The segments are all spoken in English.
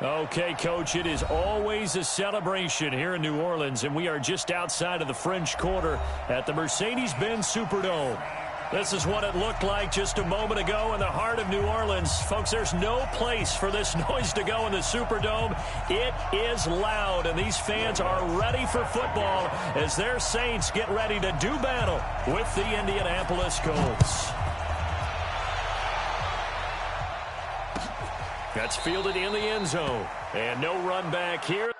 Okay, Coach, it is always a celebration here in New Orleans, and we are just outside of the French Quarter at the Mercedes-Benz Superdome. This is what it looked like just a moment ago in the heart of New Orleans. Folks, there's no place for this noise to go in the Superdome. It is loud, and these fans are ready for football as their Saints get ready to do battle with the Indianapolis Colts. That's fielded in the end zone, and no run back here.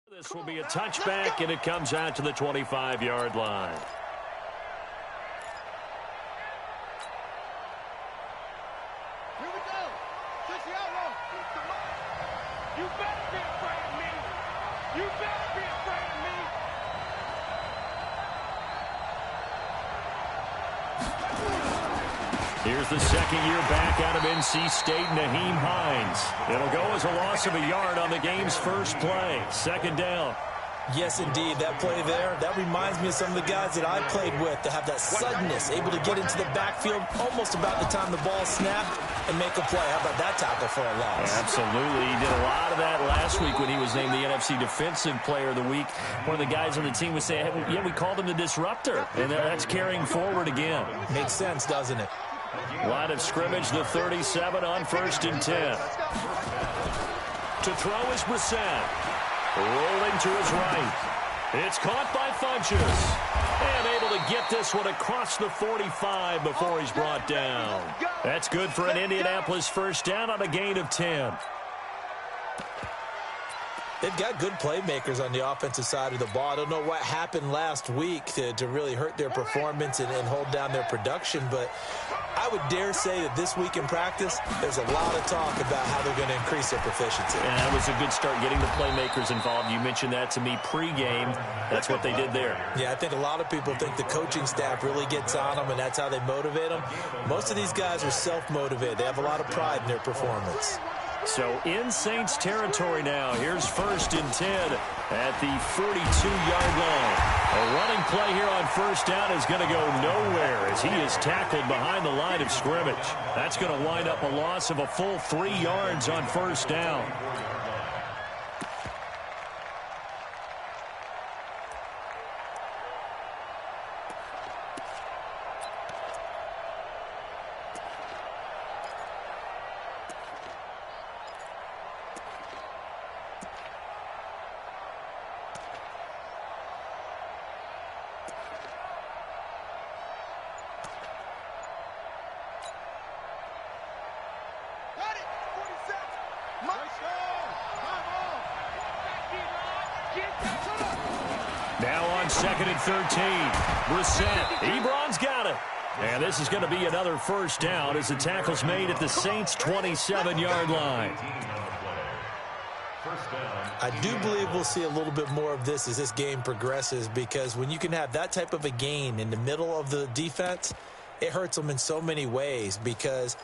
This will be a touchback, and it comes out to the 25-yard line. Here we go. Cinciano. You better be afraid of me. You better be afraid of me. Here's the second year back out of NC State, Naheem Hines. It'll go as a loss of a yard on the game's first play. Second down. Yes, indeed. That play there, that reminds me of some of the guys that I played with to have that suddenness, able to get into the backfield almost about the time the ball snapped and make a play. How about that tackle for a loss? Absolutely. He did a lot of that last week when he was named the NFC Defensive Player of the Week. One of the guys on the team would say, hey, yeah, we called him the disruptor, and that's carrying forward again. Makes sense, doesn't it? Line of scrimmage, the 37 on 1st and 10. To throw is Brissett. Rolling to his right. It's caught by Funches. And able to get this one across the 45 before he's brought down. That's good for an Indianapolis first down on a gain of 10. They've got good playmakers on the offensive side of the ball. I don't know what happened last week to really hurt their performance and hold down their production, but I would dare say that this week in practice, there's a lot of talk about how they're going to increase their proficiency. And that was a good start, getting the playmakers involved. You mentioned that to me pregame. That's what they did there. Yeah, I think a lot of people think the coaching staff really gets on them, and that's how they motivate them. Most of these guys are self-motivated. They have a lot of pride in their performance. So in Saints territory now. Here's 1st and 10 at the 42-yard line. A running play here on first down is going to go nowhere as he is tackled behind the line of scrimmage. That's going to wind up a loss of a full 3 yards on first down. Now on 2nd and 13. Brissett. Ebron's got it. And this is going to be another first down as the tackle's made at the Saints' 27-yard line. I do believe we'll see a little bit more of this as this game progresses, because when you can have that type of a gain in the middle of the defense, it hurts them in so many ways, because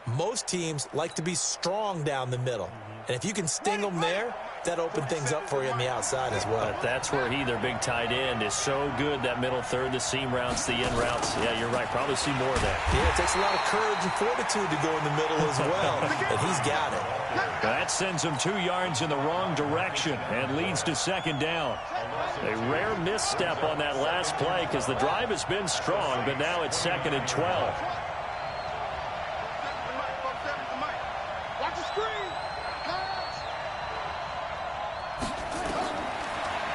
most teams like to be strong down the middle. And if you can sting them there, that opened things up for you on the outside as well. But that's where their big tight end, is so good, that middle third, the seam routes, the in routes. Yeah, you're right. Probably see more of that. Yeah, it takes a lot of courage and fortitude to go in the middle as well, and he's got it. That sends him 2 yards in the wrong direction and leads to second down. A rare misstep on that last play because the drive has been strong, but now it's 2nd and 12.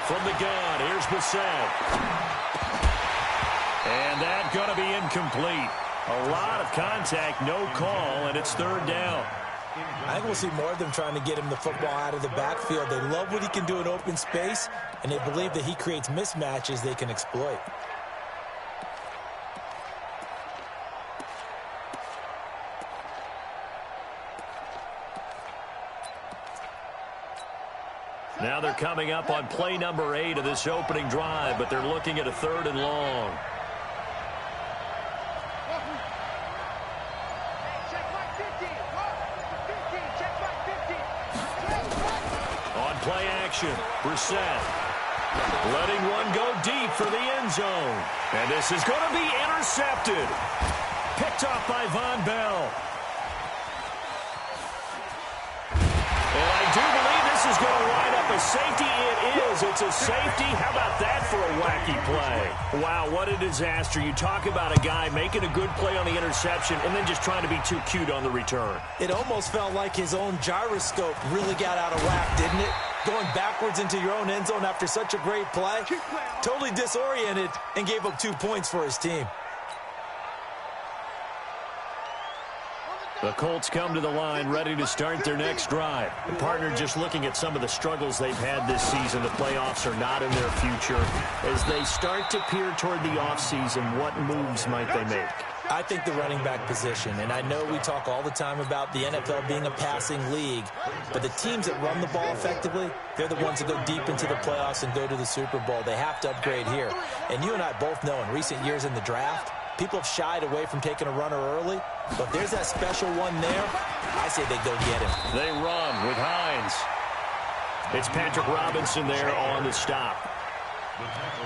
From the gun, here's Brissett. And that's going to be incomplete. A lot of contact, no call, and it's 3rd down. I think we'll see more of them trying to get him the football out of the backfield. They love what he can do in open space, and they believe that he creates mismatches they can exploit. Now they're coming up on play number 8 of this opening drive, but they're looking at a 3rd and long. On play action, Brissett letting one go deep for the end zone. And this is going to be intercepted. Picked off by Von Bell. And I do believe this is going to wind up a safety. It is. It's a safety. How about that for a wacky play? Wow, what a disaster. You talk about a guy making a good play on the interception and then just trying to be too cute on the return. It almost felt like his own gyroscope really got out of whack, didn't it? Going backwards into your own end zone after such a great play. Totally disoriented and gave up 2 points for his team. The Colts come to the line ready to start their next drive. The partner just looking at some of the struggles they've had this season. The playoffs are not in their future. As they start to peer toward the offseason, what moves might they make? I think the running back position, and I know we talk all the time about the NFL being a passing league, but the teams that run the ball effectively, they're the ones that go deep into the playoffs and go to the Super Bowl. They have to upgrade here. And you and I both know in recent years in the draft, people have shied away from taking a runner early, but there's that special one there. I say they go get him. They run with Hines. It's Patrick Robinson there on the stop.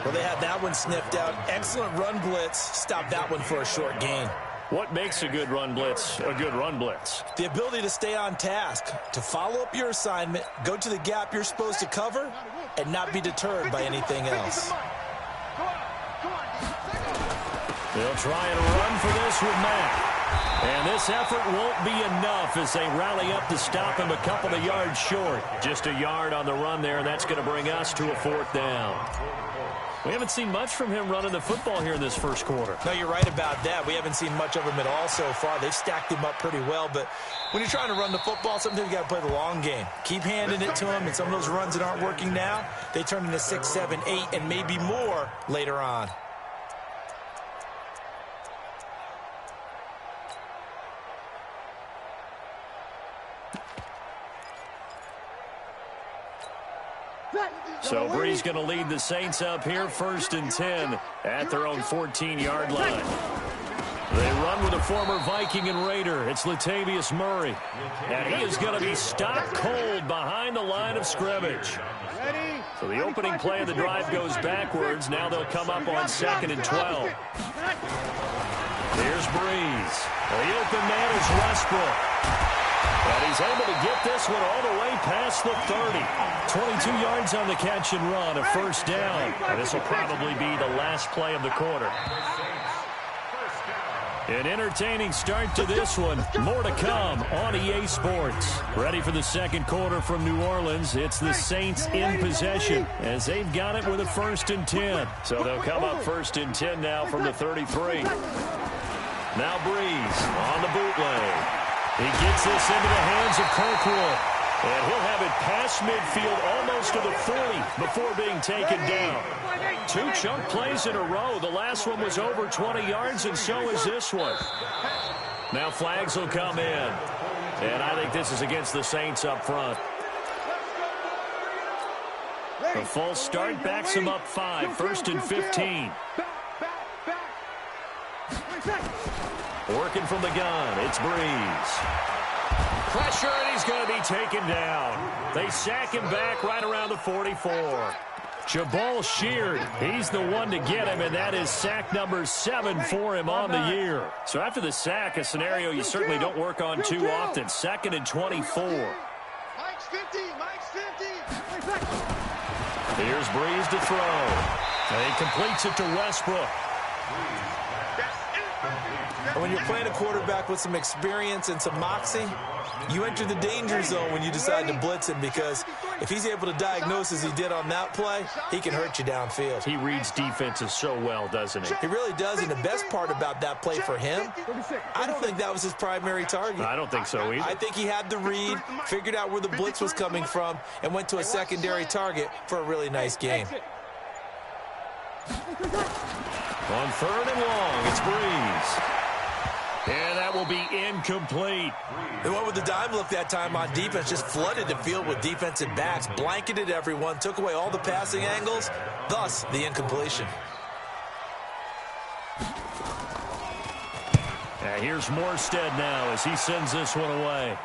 Well, they had that one sniffed out. Excellent run blitz. Stop that one for a short gain. What makes a good run blitz a good run blitz? The ability to stay on task, to follow up your assignment, go to the gap you're supposed to cover, and not be deterred by anything else. They'll try and run for this with Matt. And this effort won't be enough as they rally up to stop him a couple of yards short. Just a yard on the run there, and that's going to bring us to a 4th down. We haven't seen much from him running the football here in this first quarter. No, you're right about that. We haven't seen much of him at all so far. They've stacked him up pretty well, but when you're trying to run the football, sometimes you got to play the long game. Keep handing it to him, and some of those runs that aren't working now, they turn into 6, 7, 8, and maybe more later on. So Bree's going to lead the Saints up here 1st and 10 at their own 14-yard line. They run with a former Viking and Raider. It's Latavius Murray. And he is going to be stopped cold behind the line of scrimmage. So the opening play of the drive goes backwards. Now they'll come up on 2nd and 12. Here's Breeze. The open man is Westbrook. And he's able to get this one all the way past the 30. 22 yards on the catch and run, a 1st down. And this will probably be the last play of the quarter. An entertaining start to this one. More to come on EA Sports. Ready for the second quarter from New Orleans. It's the Saints in possession as they've got it with a 1st and 10. So they'll come up 1st and 10 now from the 33. Now Breeze on the bootleg. He gets this into the hands of Kirkwood. And he'll have it past midfield almost to the 40 before being taken down. 2 chunk plays in a row. The last one was over 20 yards, and so is this one. Now flags will come in. And I think this is against the Saints up front. The false start backs him up 5, 1st and 15. Working from the gun, it's Breeze. Pressure, and he's going to be taken down. They sack him back right around the 44. Jabal Sheard, he's the one to get him, and that is sack number 7 for him on the year. So after the sack, a scenario you certainly don't work on too often. 2nd and 24. Mike's 50, Mike's 50. Here's Breeze to throw. And he completes it to Westbrook. When you're playing a quarterback with some experience and some moxie, you enter the danger zone when you decide to blitz him, because if he's able to diagnose as he did on that play, he can hurt you downfield. He reads defenses so well, doesn't he? He really does, and the best part about that play for him, I don't think that was his primary target. I don't think so either. I think he had the read, figured out where the blitz was coming from, and went to a secondary target for a really nice game. On 3rd and long, it's Breeze. And that will be incomplete. They went with the dime look that time on defense, just flooded the field with defensive backs, blanketed everyone, took away all the passing angles, thus the incompletion. Here's Morstead now as he sends this one away.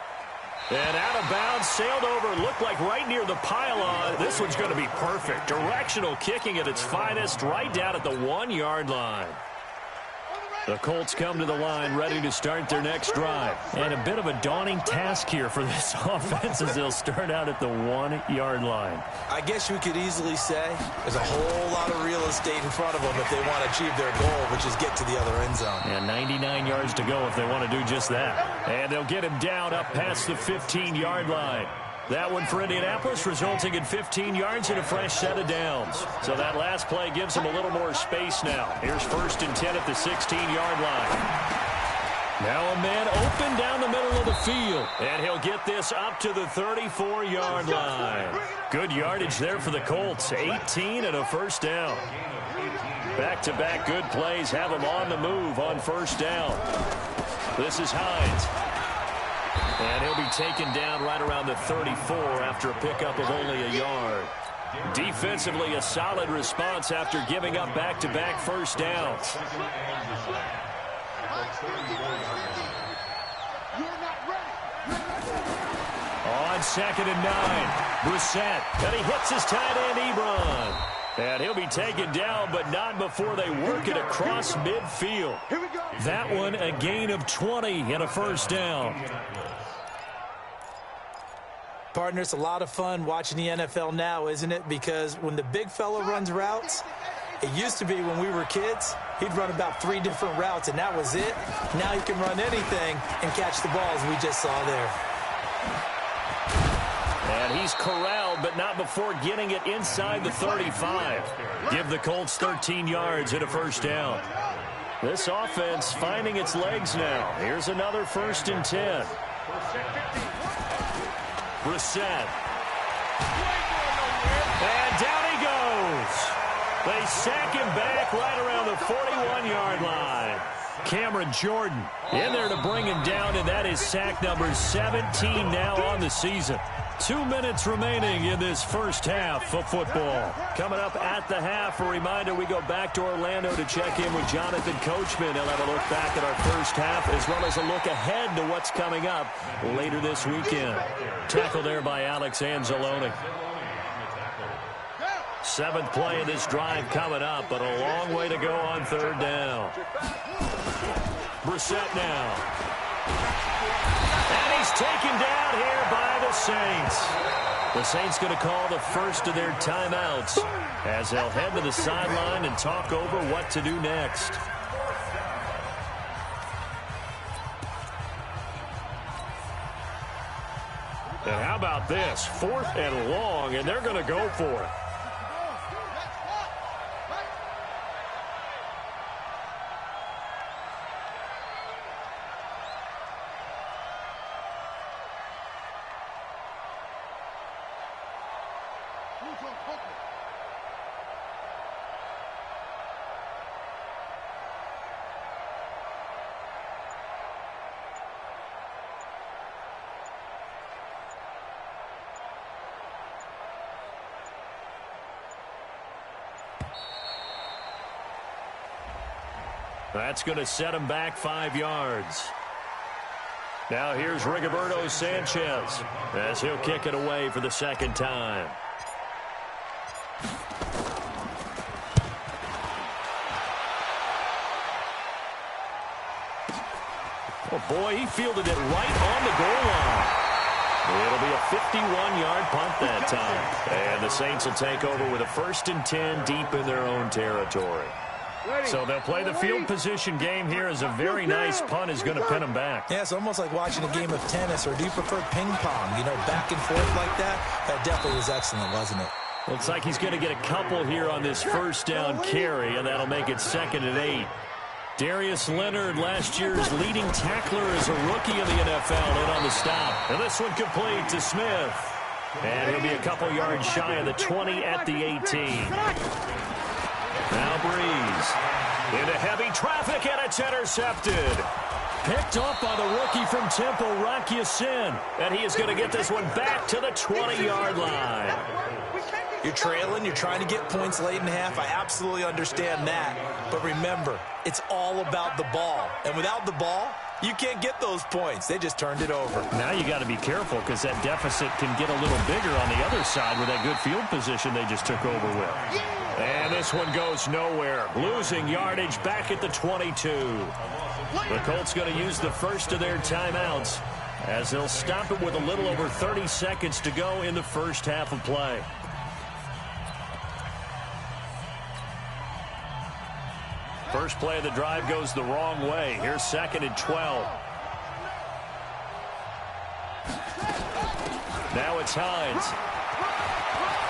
And out of bounds, sailed over, looked like right near the pylon. This one's going to be perfect. Directional kicking at its finest, right down at the 1-yard line. The Colts come to the line ready to start their next drive. And a bit of a daunting task here for this offense as they'll start out at the 1-yard line. I guess we could easily say there's a whole lot of real estate in front of them if they want to achieve their goal, which is get to the other end zone. And 99 yards to go if they want to do just that. And they'll get him down up past the 15-yard line. That one for Indianapolis, resulting in 15 yards and a fresh set of downs. So that last play gives them a little more space now. Here's 1st and 10 at the 16-yard line. Now a man open down the middle of the field. And he'll get this up to the 34-yard line. Good yardage there for the Colts. 18 and a first down. Back-to-back good plays have them on the move on first down. This is Hines. And he'll be taken down right around the 34 after a pickup of only a yard. Defensively, a solid response after giving up back-to-back first downs. On 2nd and 9, Brissett. And he hits his tight end, Ebron. And he'll be taken down, but not before they work it across midfield. That one, a gain of 20 and a first down. Partner, it's a lot of fun watching the NFL now, isn't it? Because when the big fella runs routes, it used to be when we were kids, he'd run about 3 different routes, and that was it. Now he can run anything and catch the balls we just saw there. And he's corralled, but not before getting it inside the 35. Give the Colts 13 yards and a first down. This offense finding its legs now. Here's another 1st and 10. Brissett. And down he goes. They sack him back right around the 41-yard line. Cameron Jordan in there to bring him down, and that is sack number 17 now on the season. 2 minutes remaining in this first half of football. Coming up at the half, a reminder, we go back to Orlando to check in with Jonathan Coachman. He'll have a look back at our first half as well as a look ahead to what's coming up later this weekend. Tackled there by Alex Anzalone. 7th play of this drive coming up, but a long way to go on 3rd down. Brissett now. And he's taken down here by the Saints. The Saints going to call the first of their timeouts as they'll head to the sideline and talk over what to do next. And how about this? 4th and long, and they're going to go for it. That's going to set him back 5 yards. Now here's Rigoberto Sanchez as he'll kick it away for the 2nd time. Oh boy, he fielded it right on the goal line. It'll be a 51-yard punt that time. And the Saints will take over with a 1st and 10 deep in their own territory. So they'll play the field position game here as a very nice punt is going to pin them back. Yeah, it's almost like watching a game of tennis, or do you prefer ping pong? You know, back and forth like that? That definitely was excellent, wasn't it? Looks like he's going to get a couple here on this 1st down carry, and that'll make it 2nd and 8. Darius Leonard, last year's leading tackler as a rookie in the NFL, in on the stop. And this one complete to Smith. And he'll be a couple yards shy of the 20 at the 18. Now Breeze into heavy traffic, and it's intercepted. Picked off by the rookie from Temple, Rocky Sin. And he is going to get this one back to the 20-yard line. You're trailing. You're trying to get points late in half. I absolutely understand that. But remember, it's all about the ball. And without the ball, you can't get those points. They just turned it over. Now you got to be careful because that deficit can get a little bigger on the other side with that good field position they just took over with. And this one goes nowhere. Losing yardage back at the 22. The Colts going to use the first of their timeouts as they'll stop it with a little over 30 seconds to go in the first half of play. First play of the drive goes the wrong way. Here's 2nd and 12. Now it's Hines.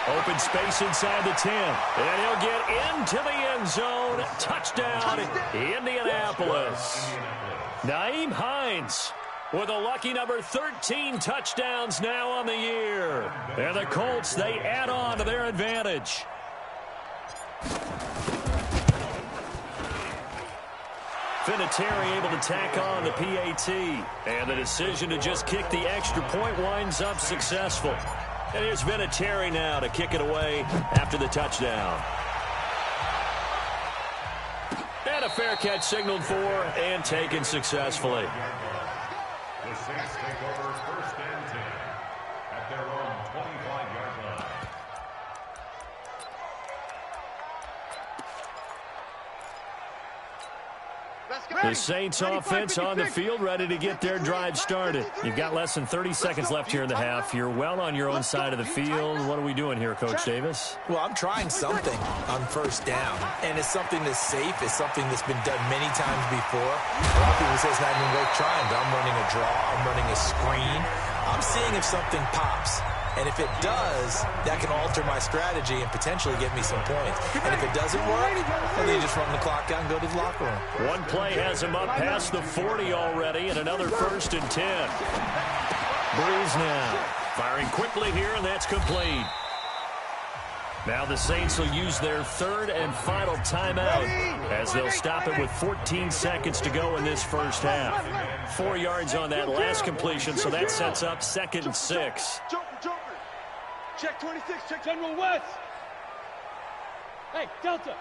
Open space inside the 10. And he'll get into the end zone. Touchdown, Indianapolis. Nyheim Hines with a lucky number 13 touchdowns now on the year. And the Colts, they add on to their advantage. Vinatieri able to tack on the PAT. And the decision to just kick the extra point winds up successful. And here's Vinatieri now to kick it away after the touchdown. And a fair catch signaled for and taken successfully. The Saints take over 1st and 10 at their own 25-yard line. The Saints offense on the field, ready to get their drive started. You've got less than 30 seconds left here in the half. You're well on your own side of the field. What are we doing here, Coach Davis? Well, I'm trying something on first down, and it's something that's safe. It's something that's been done many times before. A lot of people say it's not even worth trying, but I'm running a draw. I'm running a screen. I'm seeing if something pops. And if it does, that can alter my strategy and potentially get me some points. And if it doesn't work, well, then you just run the clock out and go to the locker room. One play has him up past the 40 already, and another 1st and 10. Breeze now. Firing quickly here, and that's complete. Now the Saints will use their 3rd and final timeout as they'll stop it with 14 seconds to go in this first half. 4 yards on that last completion, so that sets up 2nd and 6. Jumper. Check 26, check General West. Hey, Delta.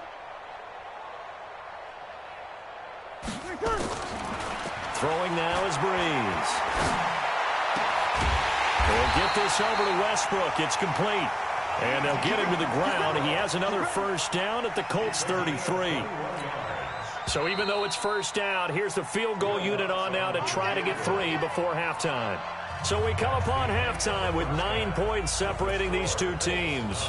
Throwing now is Breeze. They'll get this over to Westbrook. It's complete. And they'll get him to the ground. He has another first down at the Colts 33. So even though it's first down, here's the field goal unit on now to try to get 3 before halftime. So we come upon halftime with 9 points separating these two teams.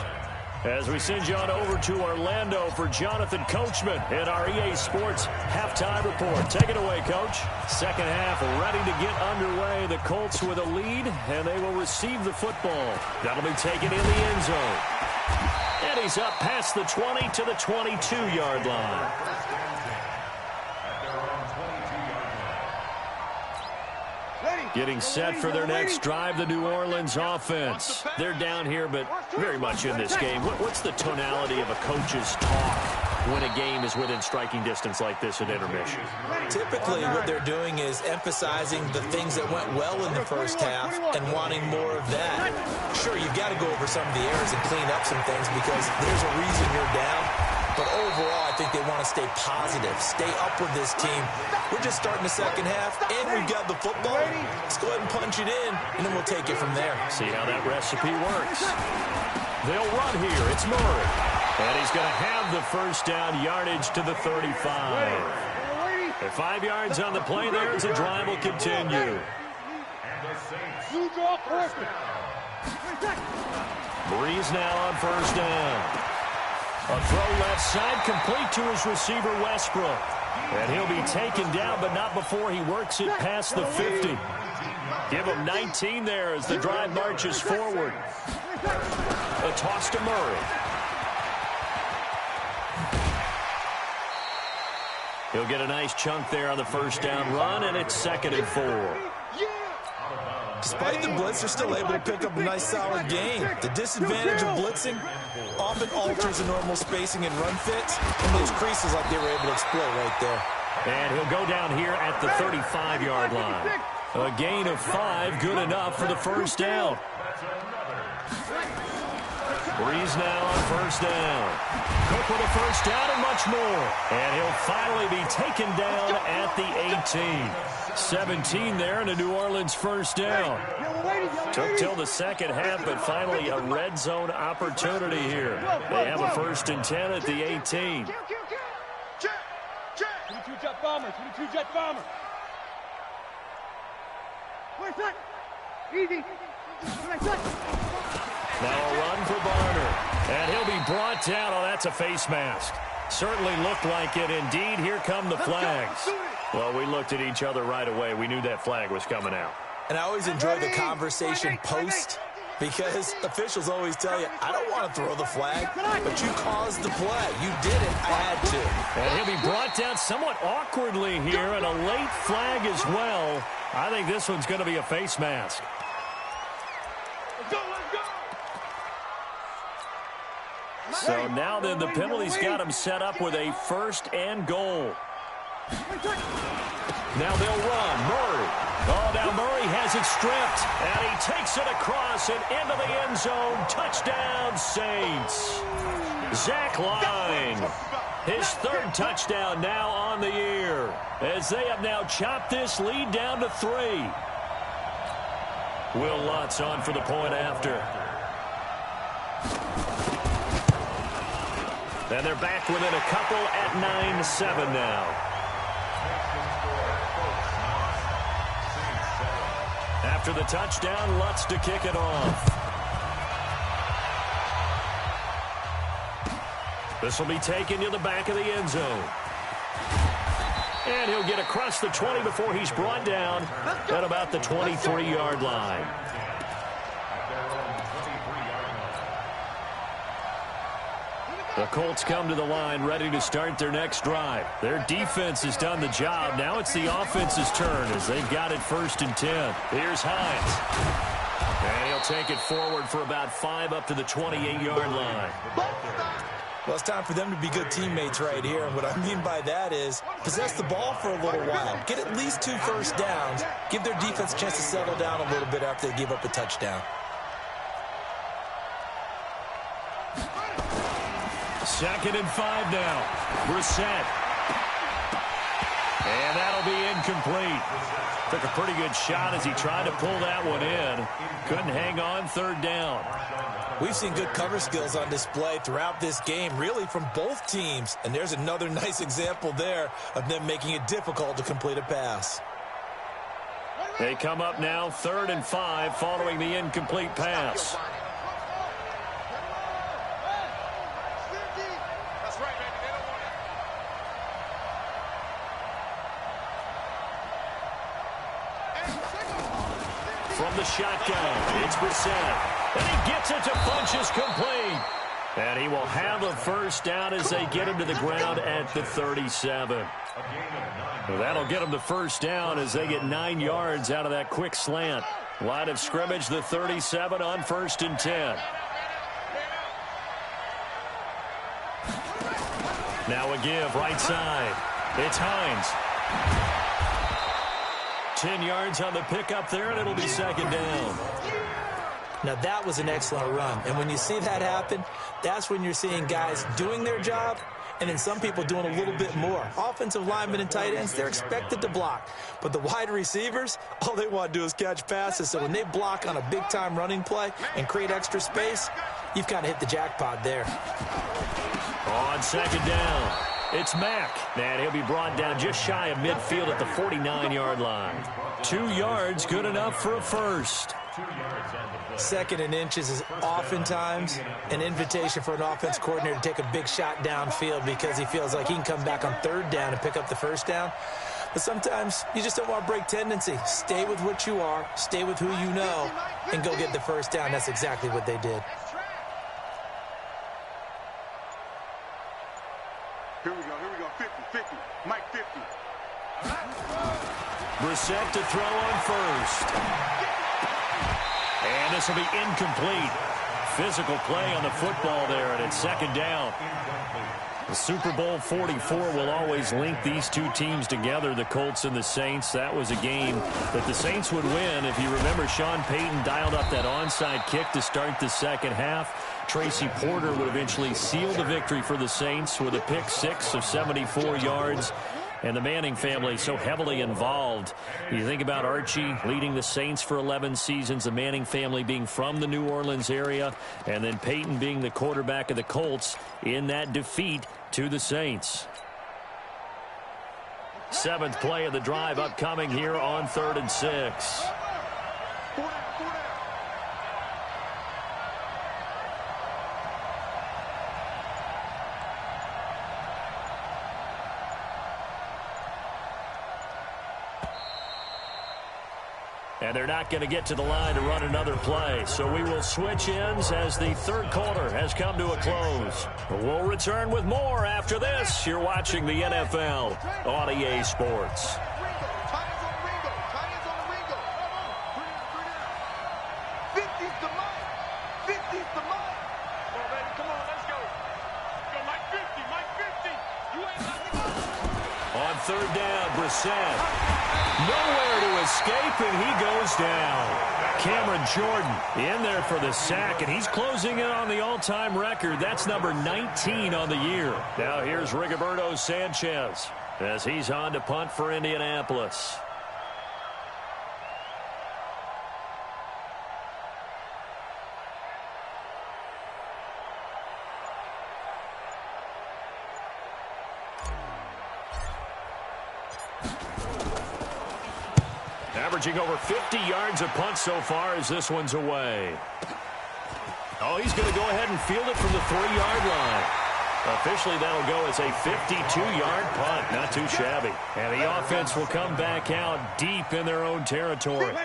As we send you on over to Orlando for Jonathan Coachman in our EA Sports halftime report. Take it away, Coach. Second half ready to get underway. The Colts with a lead, and they will receive the football. That'll be taken in the end zone. And he's up past the 20 to the 22-yard line. Getting set for their next drive, the New Orleans offense. They're down here, but very much in this game. What's the tonality of a coach's talk when a game is within striking distance like this at intermission? Typically, what they're doing is emphasizing the things that went well in the first half and wanting more of that. Sure, you've got to go over some of the errors and clean up some things because there's a reason you're down. But overall, I think they want to stay positive, stay up with this team. We're just starting the second half, and we've got the football. Let's go ahead and punch it in, and then we'll take it from there. See how that recipe works. They'll run here. It's Murray. And he's going to have the first down yardage to the 35. At 5 yards on the play there as the drive will continue. Breeze now on first down. A throw left side, complete to his receiver, Westbrook. And he'll be taken down, but not before he works it past the 50. Give him 19 there as the drive marches forward. A toss to Murray. He'll get a nice chunk there on the first down run, and it's 2nd and 4. Despite the blitz, they're still able to pick up a nice, solid gain. The disadvantage of blitzing often alters the normal spacing and run fits, and those creases like they were able to exploit right there. And he'll go down here at the 35-yard line. A gain of 5, good enough for the first down. Breeze now on first down. Cook with a first down and much more. And he'll finally be taken down at the 18. 17 there and a New Orleans first down. Took till the second half, but finally a red zone opportunity here. They have a 1st and 10 at the 18. 22 jet bombers, 22 jet bombers. Easy. Now a run for Barner. And he'll be brought down. Oh, that's a face mask. Certainly looked like it. Indeed, here come the flags. Well, we looked at each other right away. We knew that flag was coming out. And I always enjoy the conversation post because officials always tell you, I don't want to throw the flag, but you caused the play. You did it. I had to. And he'll be brought down somewhat awkwardly here, and a late flag as well. I think this one's going to be a face mask. So now then the penalty's got him set up with a 1st and goal. Now they'll run. Murray. Oh, now Murray has it stripped. And he takes it across and into the end zone. Touchdown, Saints. Zach Line. His 3rd touchdown now on the year. As they have now chopped this lead down to 3. Will Lutz on for the point after. And they're back within a couple at 9-7 now. After the touchdown, Lutz to kick it off. This will be taken to the back of the end zone. And he'll get across the 20 before he's brought down at about the 23-yard line. The Colts come to the line ready to start their next drive. Their defense has done the job. Now it's the offense's turn as they've got it 1st and 10. Here's Hines. And he'll take it forward for about 5 up to the 28-yard line. Well, it's time for them to be good teammates right here. And what I mean by that is possess the ball for a little while. Get at least 2 first downs. Give their defense a chance to settle down a little bit after they give up a touchdown. 2nd and 5 now. Brissett. And that'll be incomplete. Took a pretty good shot as he tried to pull that one in. Couldn't hang on 3rd down. We've seen good cover skills on display throughout this game, really from both teams. And there's another nice example there of them making it difficult to complete a pass. They come up now 3rd and 5 following the incomplete pass. From the shotgun, it's Brissett. And he gets it to Funchess complete. And he will have a first down as they get him to the ground at the 37. Well, that'll get him the first down as they get 9 yards out of that quick slant. Line of scrimmage, the 37 on 1st and 10. Now a give right side. It's Hines. 10 yards on the pickup there, and it'll be 2nd down. Now, that was an excellent run. And when you see that happen, that's when you're seeing guys doing their job and then some people doing a little bit more. Offensive linemen and tight ends, they're expected to block. But the wide receivers, all they want to do is catch passes. So when they block on a big-time running play and create extra space, you've kind of hit the jackpot there. On 2nd down, it's Mack. And he'll be brought down just shy of midfield at the 49-yard line. 2 yards, good enough for a first. 2nd and inches is oftentimes an invitation for an offense coordinator to take a big shot downfield because he feels like he can come back on 3rd down and pick up the first down. But sometimes you just don't want to break tendency. Stay with what you are, stay with who you know, and go get the first down. That's exactly what they did. Here we go, 50, Mike 50. Brissett to throw on first. And this will be incomplete. Physical play on the football there, and it's 2nd down. The Super Bowl 44 will always link these two teams together, the Colts and the Saints. That was a game that the Saints would win. If you remember, Sean Payton dialed up that onside kick to start the second half. Tracy Porter would eventually seal the victory for the Saints with a pick six of 74 yards. And the Manning family so heavily involved. You think about Archie leading the Saints for 11 seasons, the Manning family being from the New Orleans area, and then Peyton being the quarterback of the Colts in that defeat to the Saints. Seventh play of the drive upcoming here on 3rd and 6. And they're not going to get to the line to run another play. So we will switch ends as the third quarter has come to a close. We'll return with more after this. You're watching the NFL on EA Sports. On third down, Brissett. Nowhere to escape, and he goes down. Cameron Jordan in there for the sack, and he's closing in on the all-time record. That's number 19 on the year. Now here's Rigoberto Sanchez as he's on to punt for Indianapolis. Averaging over 50 yards a punt so far as this one's away. Oh, he's going to go ahead and field it from the 3-yard line. Officially, that'll go as a 52-yard punt. Not too shabby. And the offense will come back out deep in their own territory.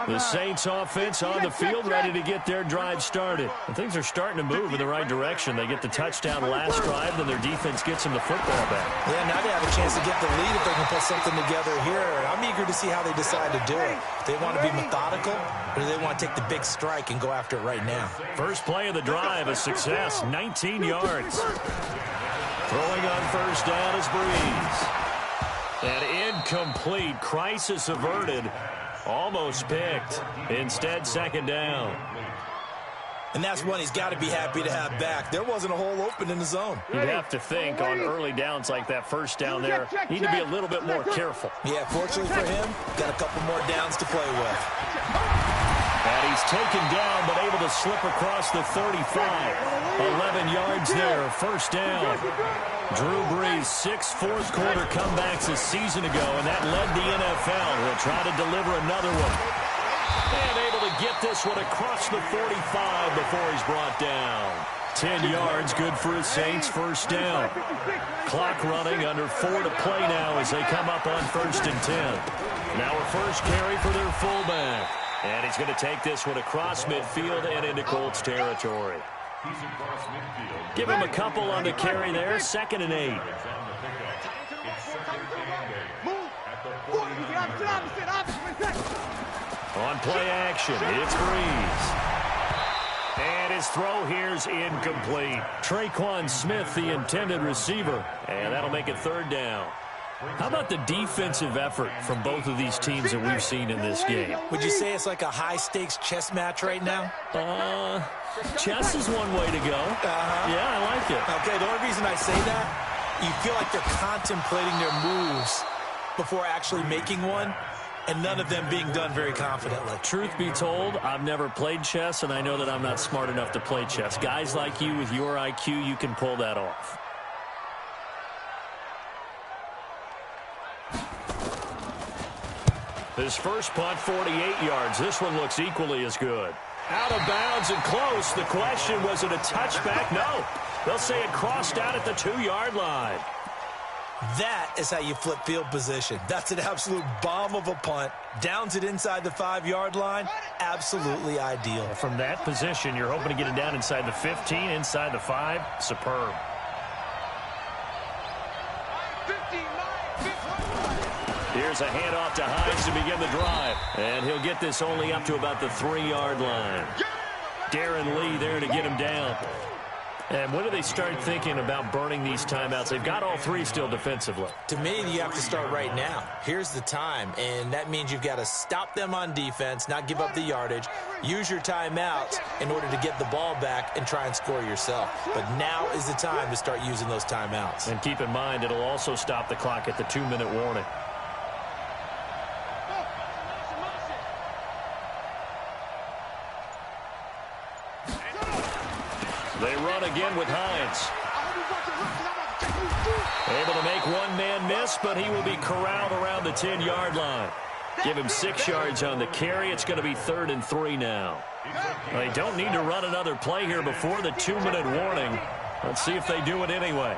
The Saints offense on the field ready to get their drive started. And things are starting to move in the right direction. They get the touchdown last drive, then their defense gets them the football back. Yeah, now they have a chance to get the lead if they can put something together here. I'm eager to see how they decide to do it. They want to be methodical, or do they want to take the big strike and go after it right now? First play of the drive, a success, 19 yards. Throwing on first down is Breeze. An incomplete, crisis averted. Almost picked. Instead, second down. And that's one he's got to be happy to have back. There wasn't a hole open in the zone. You'd have to think on early downs like that, first down there, need to be a little bit more careful. Yeah, fortunately for him, got a couple more downs to play with. And he's taken down, but able to slip across the 35. 11 yards there, first down. Drew Brees, 6 fourth-quarter comebacks a season ago, and that led the NFL. He'll try to deliver another one. And able to get this one across the 45 before he's brought down. 10 yards, good for his Saints, first down. Clock running, under 4 to play now as they come up on 1st and 10. Now a first carry for their fullback. And he's going to take this one across midfield and into Colts territory. Give him a couple on the carry there, 2nd and 8. On play action, it's Breeze. And his throw here's incomplete. Traquan Smith, the intended receiver. And that'll make it 3rd down. How about the defensive effort from both of these teams that we've seen in this game? Would you say it's like a high-stakes chess match right now? Chess is one way to go. Yeah, I like it. Okay, the only reason I say that, you feel like they're contemplating their moves before actually making one, and none of them being done very confidently. Truth be told, I've never played chess, and I know that I'm not smart enough to play chess. Guys like you with your IQ, you can pull that off. His first punt, 48 yards. This one looks equally as good. Out of bounds and close. The question, was it a touchback? No. They'll say it crossed out at the 2-yard line. That is how you flip field position. That's an absolute bomb of a punt. Downs it inside the 5-yard line. Absolutely ideal. From that position, you're hoping to get it down inside the 15, inside the 5. Superb. Here's a handoff to Hines to begin the drive. And he'll get this only up to about the 3-yard line. Darren Lee there to get him down. And when do they start thinking about burning these timeouts? They've got all three still defensively. To me, you have to start right now. Here's the time, and that means you've got to stop them on defense, not give up the yardage, use your timeouts in order to get the ball back and try and score yourself. But now is the time to start using those timeouts. And keep in mind, it'll also stop the clock at the 2-minute warning. They run again with Hines. Able to make one man miss, but he will be corralled around the 10-yard line. Give him 6 yards on the carry. It's going to be 3rd and 3 now. They don't need to run another play here before the 2-minute warning. Let's see if they do it anyway.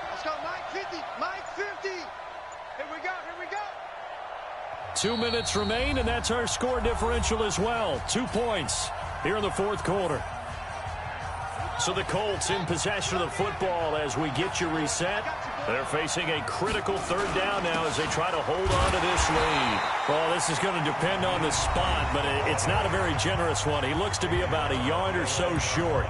Let's go, Mike 50. Mike 50. Here we go. Here we go. 2 minutes remain, and that's our score differential as well. 2 points here in the 4th quarter. So the Colts in possession of the football as we get you reset. They're facing a critical 3rd down now as they try to hold on to this lead. Well, this is going to depend on the spot, but it's not a very generous one. He looks to be about a yard or so short.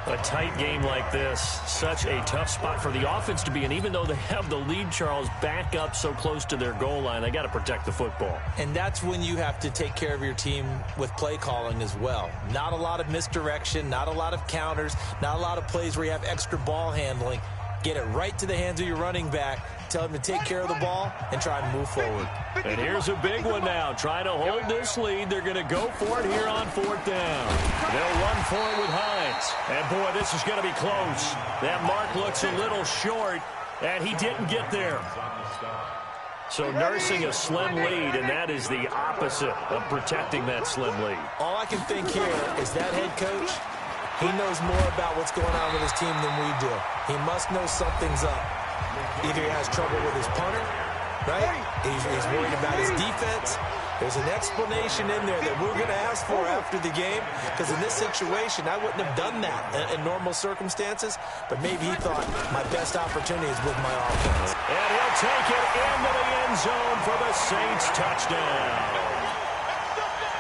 A tight game like this, such a tough spot for the offense to be in. Even though they have the lead, Charles, back up so close to their goal line, they got to protect the football. And that's when you have to take care of your team with play calling as well. Not a lot of misdirection, not a lot of counters, not a lot of plays where you have extra ball handling. Get it right to the hands of your running back. Tell him to take care of the ball and try and move forward. And here's a big one now. Trying to hold this lead. They're going to go for it here on 4th down. They'll run for it with Hines. And, boy, this is going to be close. That mark looks a little short, and he didn't get there. So nursing a slim lead, and that is the opposite of protecting that slim lead. All I can think here is that head coach, he knows more about what's going on with his team than we do. He must know something's up. Either he has trouble with his punter, right? He's worried about his defense. There's an explanation in there that we're going to ask for after the game, because in this situation, I wouldn't have done that in normal circumstances, but maybe he thought my best opportunity is with my offense. And he'll take it into the end zone for the Saints touchdown.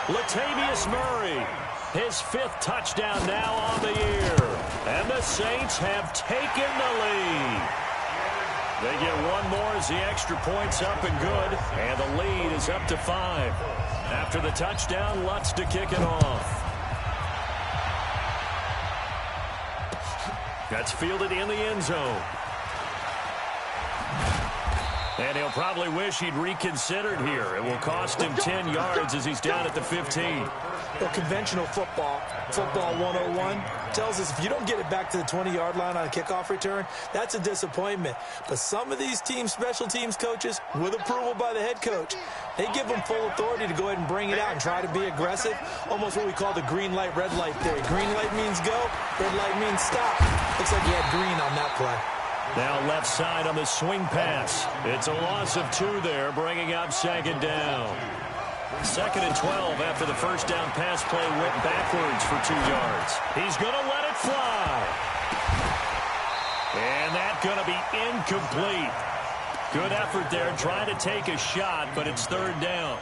Latavius Murray, his 5th touchdown now on the year. And the Saints have taken the lead. They get one more as the extra point's up and good. And the lead is up to 5. After the touchdown, Lutz to kick it off. That's fielded in the end zone. And he'll probably wish he'd reconsidered here. It will cost him 10 yards as he's down at the 15. Well, conventional football 101, tells us if you don't get it back to the 20-yard line on a kickoff return, that's a disappointment. But some of these team special teams coaches, with approval by the head coach, they give them full authority to go ahead and bring it out and try to be aggressive, almost what we call the green light, red light theory. Green light means go, red light means stop. Looks like he had green on that play. Now left side on the swing pass. It's a loss of 2 there, bringing up 2nd down. 2nd and 12 after the first down pass play went backwards for 2 yards. He's going to let it fly. And that's going to be incomplete. Good effort there, trying to take a shot, but it's 3rd down.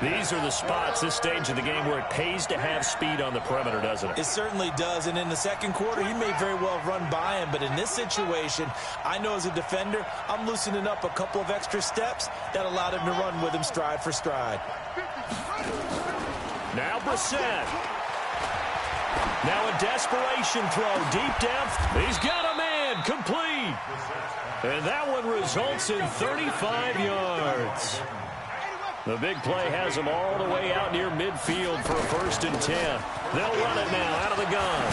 These are the spots, this stage of the game, where it pays to have speed on the perimeter, doesn't it? It certainly does, and in the 2nd quarter, he may very well run by him, but in this situation, I know as a defender, I'm loosening up a couple of extra steps that allowed him to run with him stride for stride. Now Brissett. Now a desperation throw deep down. He's got a man, complete. And that one results in 35 yards. The big play has him all the way out near midfield for a 1st and 10. They'll run it now out of the gun.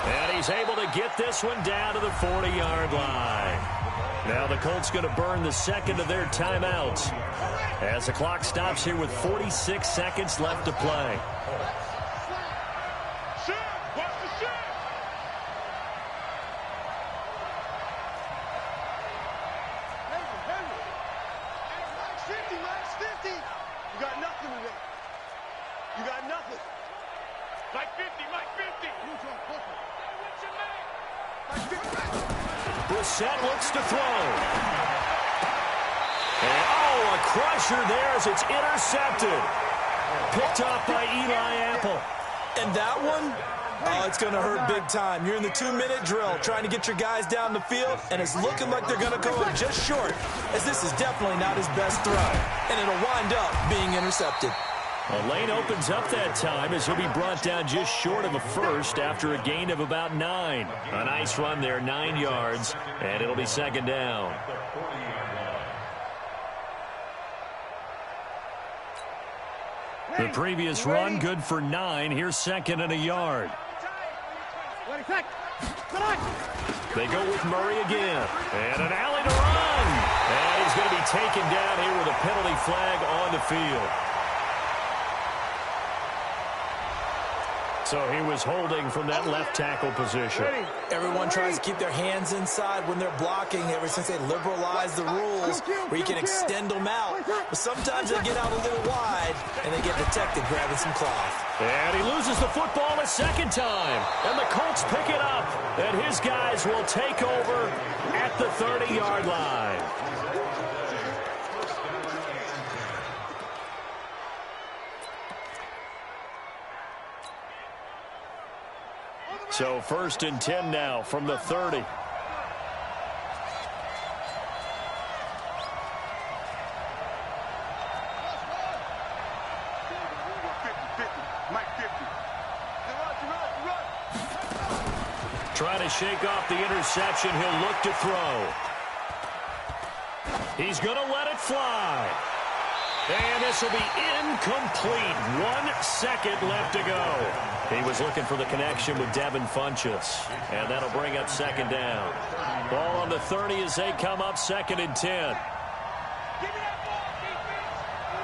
And he's able to get this one down to the 40-yard line. Now the Colts going to burn the 2nd of their timeouts as the clock stops here with 46 seconds left to play. Mike 50. Brissett looks to throw. And, oh, a crusher there as it's intercepted. Picked off by Eli Apple. And that one, oh, it's going to hurt big time. You're in the 2-minute drill trying to get your guys down the field, and it's looking like they're going to come up just short, as this is definitely not his best throw. And it'll wind up being intercepted. A lane opens up that time as he'll be brought down just short of a first after a gain of about 9. A nice run there, 9 yards, and it'll be second down. The previous run, good for 9. Here's second and a yard. They go with Murray again. And an alley to run. And he's going to be taken down here with a penalty flag on the field. So he was holding from that left tackle position. Everyone tries to keep their hands inside when they're blocking ever since they liberalized the rules where you can extend them out. But sometimes they get out a little wide and they get detected grabbing some cloth. And he loses the football a second time. And the Colts pick it up. And his guys will take over at the 30-yard line. So first and 10 now from the 30. Trying to shake off the interception. He'll look to throw. He's going to let it fly. And this will be incomplete. 1 second left to go. He was looking for the connection with Devin Funchess. And that'll bring up second down. Ball on the 30 as they come up second and 10. Give me that ball, defense.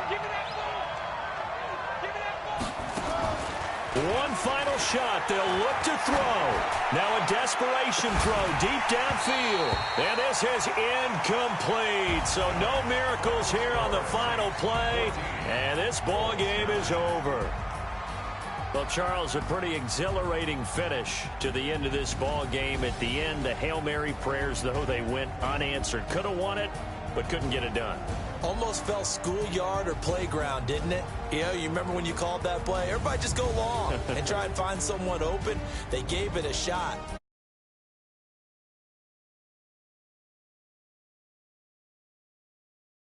Give me that ball. Give me that ball. One final shot. They'll look to throw. Now a desperation throw deep downfield. And this is incomplete. So no miracles here on the final play. And this ball game is over. Well, Charles, a pretty exhilarating finish to the end of this ball game. At the end, the Hail Mary prayers, though, they went unanswered. Could have won it, but couldn't get it done. Almost felt schoolyard or playground, didn't it? You know, you remember when you called that play? Everybody just go long and try and find someone open. They gave it a shot.